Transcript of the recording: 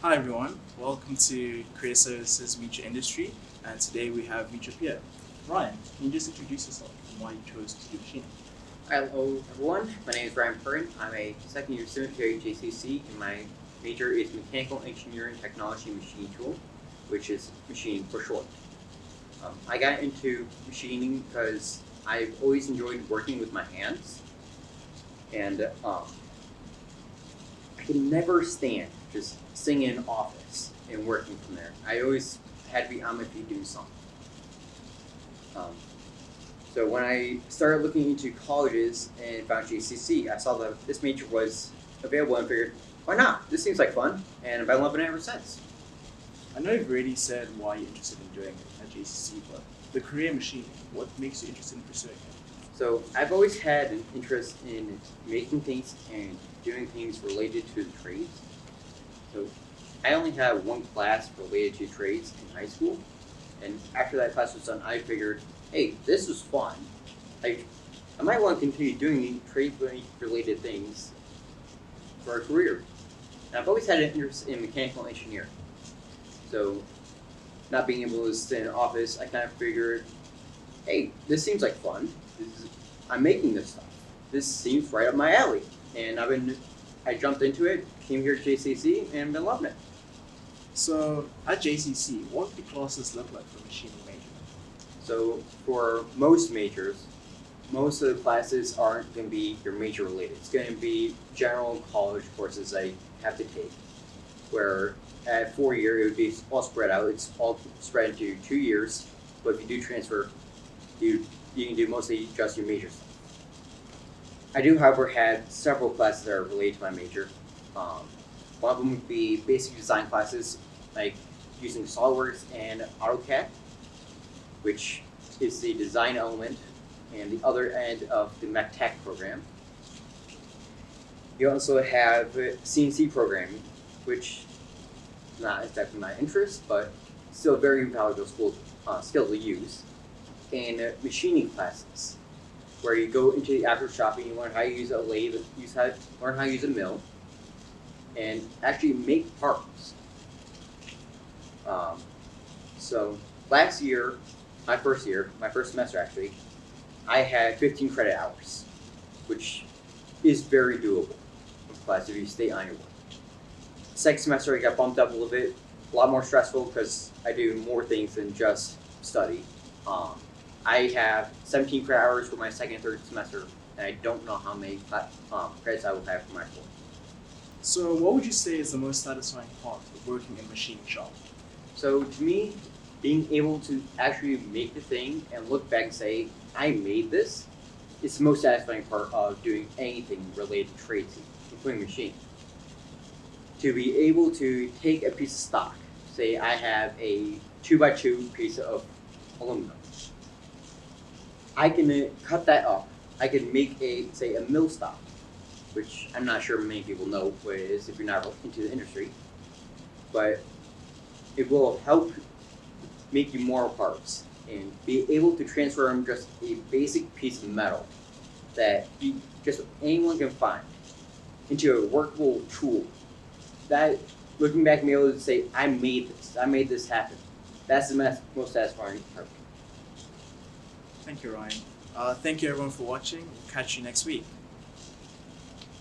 Hi everyone, welcome to Career Services Meet Your Industry, and today we have Meet Your Peer. Ryan, can you just introduce yourself and why you chose to do machining? Hello everyone, my name is Ryan Parton. I'm a second year student here at JCC, and my major is Mechanical Engineering Technology Machine Tool, which is machining for short. I got into machining because I've always enjoyed working with my hands, and I can never stand just sitting in an office and working from there. I always had to be on my feet doing something. So when I started looking into colleges and found JCC, I saw that this major was available and figured, why not? This seems like fun, and I've been loving it ever since. I know you've already said why you're interested in doing it at JCC, but the career machining, what makes you interested in pursuing it? So I've always had an interest in making things and doing things related to the trades. So I only had one class related to trades in high school, and after that class was done, I figured, hey, this is fun. I might want to continue doing the trade-related things for a career. And I've always had an interest in mechanical engineering. So not being able to sit in an office, I kind of figured, hey, this seems like fun. I'm making this stuff. This seems right up my alley. And I jumped into it, came here to JCC, and been loving it. So at JCC, what do classes look like for a machining major? So for most majors, most of the classes aren't going to be your major related. It's going to be general college courses I have to take, where at 4-year it would be all spread out. It's all spread into 2 years, but if you do transfer, you can do mostly just your major stuff. I do, however, have several classes that are related to my major. One of them would be basic design classes, like using SolidWorks and AutoCAD, which is the design element and the other end of the Mech Tech program. You also have CNC programming, which is not exactly my interest, but still very valuable skill to use. And machining classes, where you go into the actual shop and you learn how to use a lathe, learn how to use a mill, and actually make parts. So last year, my first semester actually, I had 15 credit hours, which is very doable of class if you stay on your work. Second semester I got bumped up a little bit, a lot more stressful because I do more things than just study. I have 17 credit hours for my second and third semester, and I don't know how many credits I will have for my fourth. So what would you say is the most satisfying part of working in a machining shop? So to me, being able to actually make the thing and look back and say, I made this, is the most satisfying part of doing anything related to trades, including machining. To be able to take a piece of stock, say I have a 2x2 piece of aluminum. I can cut that up. I can make a mill stop, which I'm not sure many people know what it is if you're not into the industry, but it will help make you more parts and be able to transfer them just a basic piece of metal that just anyone can find into a workable tool. That, looking back, being able to say, I made this happen. That's the most satisfying part. Thank you, Ryan. Thank you everyone for watching. We'll catch you next week.